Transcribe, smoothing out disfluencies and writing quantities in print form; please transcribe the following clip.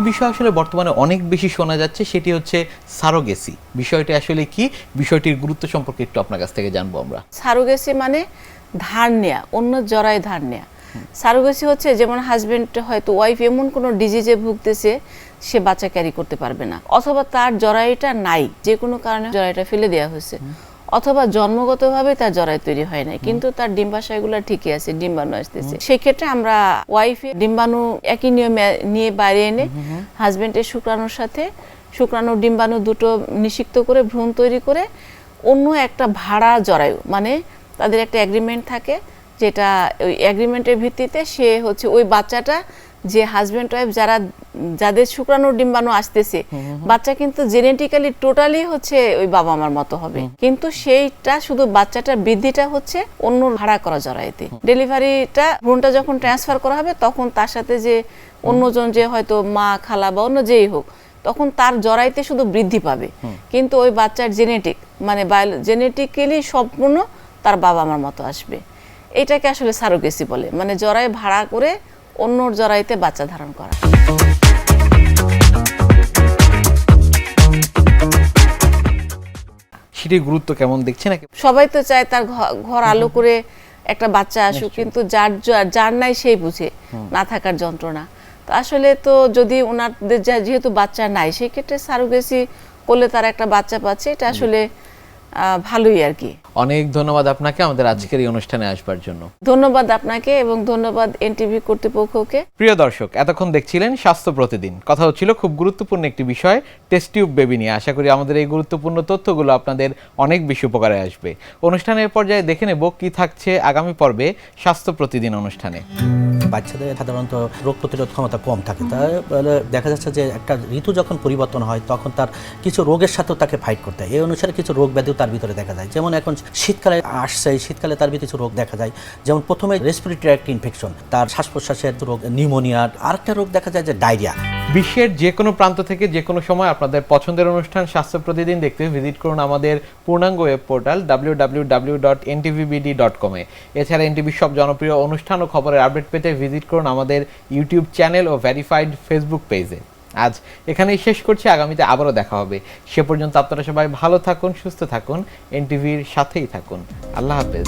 বিষয় আসলে বর্তমানে অনেক বেশি শোনা যাচ্ছে, সেটি হচ্ছে সারোগেসি। বিষয়টি আসলে কি, বিষয়টির গুরুত্ব সম্পর্কে একটু আপনার কাছ থেকে জানবো আমরা। সারোগেসি মানে ধার নেয়া, অন্য জরায় ধার নেয়া। সারোগেসি হচ্ছে যেমন হাজবেন্ড হয়তো ওয়াইফ এমন কোনো ডিজিজে ভুগতেছে সে বাচ্চা ক্যারি করতে পারবে না, অথবা তার জরায়ুটা নাই, যে কোনো কারণে জরায়ুটা ফেলে দেওয়া হয়েছে, অথবা জন্মগতভাবে তার জরায়ু তৈরি হয় নাই কিন্তু তার ডিম্বাশয়গুলো ঠিকই আছে, ডিম্বাণু আসতেছে। সেক্ষেত্রে আমরা ওয়াইফের ডিম্বাণু একই নিয়মে নিয়ে বাইরে এনে হাজবেন্ডের শুক্রাণুর সাথে শুক্রাণুর ডিম্বাণু দুটো নিষিক্ত করে ভ্রূণ তৈরি করে অন্য একটা ভাড়া জরায়ু, মানে তাদের একটা এগ্রিমেন্ট থাকে, যেটা ওই এগ্রিমেন্টের ভিত্তিতে সে হচ্ছে ওই বাচ্চাটা যে হাজবেন্ড ওয়াইফ যাদের শুক্রাণুর ডিম্বাণু আসতেছে, বাচ্চা কিন্তু জেনেটিক্যালি টোটালি হচ্ছে ওই বাবা মার মতো হবে, কিন্তু সেইটা শুধু বাচ্চাটার বৃদ্ধিটা হচ্ছে অন্য ভাড়া করা জরায়ুতে। ডেলিভারিটা ভ্রূণটা যখন ট্রান্সফার করা হবে তখন তার সাথে যে অন্যজন, যে হয়তো মা, খালা বা অন্য যেই হোক, তখন তার জরায়ুতে শুধু বৃদ্ধি পাবে, কিন্তু ওই বাচ্চার জেনেটিক মানে জেনেটিক্যালি সম্পূর্ণ তার বাবা মার মতো আসবে। এটাকে আসলে সারোগেসি বলে, মানে জরায়ু ভাড়া করে অন্য জরায়ুতে বাচ্চা ধারণ করা। সেটির গুরুত্ব কেমন দেখছেন? সবাই তো চায় তার ঘর আলো করে একটা বাচ্চা আসুক, কিন্তু যার নাই সেই বুঝে না থাকার যন্ত্রণা। তো আসলে তো যদি ওনাদের যেহেতু বাচ্চা নাই, সেই ক্ষেত্রে সারোগেসি করলে তার একটা বাচ্চা পাচ্ছে, এটা আসলে ভালোই আর কি। অনেক ধন্যবাদ আপনাকে আমাদের আজকের এই অনুষ্ঠানে আসবার জন্য। ধন্যবাদ আপনাকে এবং ধন্যবাদ এনটিভি কর্তৃপক্ষকে। প্রিয় দর্শক, এতক্ষণ দেখছিলেন স্বাস্থ্য প্রতিদিন। কথা হচ্ছিল খুব গুরুত্বপূর্ণ একটি বিষয়, টেস্ট টিউব বেবি নিয়ে। আশা করি আমাদের এই গুরুত্বপূর্ণ তথ্যগুলো আপনাদের অনেক বেশি উপকারে আসবে। অনুষ্ঠানের পর্যায়ে দেখে নেব কি থাকছে আগামী পর্বে স্বাস্থ্য প্রতিদিন অনুষ্ঠানে। বাচ্চাদের সাধারণত রোগ প্রতিরোধ ক্ষমতা কম থাকে, তাহলে দেখা যাচ্ছে যে একটা ঋতু যখন পরিবর্তন হয় তখন তার কিছু রোগের সাথেও তাকে ফাইট করতে হয়। এই অনুসারে কিছু রোগ ব্যাধিও তার ভিতরে দেখা যায়। যেমন এখন শীতকালে আসছে, শীতকালে তার ভিতরে কিছু রোগ দেখা যায়, যেমন প্রথমে রেসপিরেটরি ট্র্যাক্ট ইনফেকশন, তার শ্বাস প্রশ্বাসের রোগ, নিউমোনিয়া। আরেকটা রোগ দেখা যায় যে ডায়রিয়া। বিশ্বের যে কোনো প্রান্ত থেকে যে কোনো সময় আপনাদের পছন্দের অনুষ্ঠান স্বাস্থ্য প্রতিদিন দেখতে ভিজিট করুন আমাদের পূর্ণাঙ্গ ওয়েব পোর্টাল www.ntvbd.com এ। এছাড়া এনটিভির সব জনপ্রিয় অনুষ্ঠান ও খবরের আপডেট পেতে ভিজিট করুন আমাদের ইউটিউব চ্যানেল ও ভেরিফাইড ফেসবুক পেজে। আজ এখানেই শেষ করছি, আগামীতে আবারও দেখা হবে। সে পর্যন্ত আপনারা সবাই ভালো থাকুন, সুস্থ থাকুন, এনটিভির সাথেই থাকুন। আল্লাহ হাফেজ।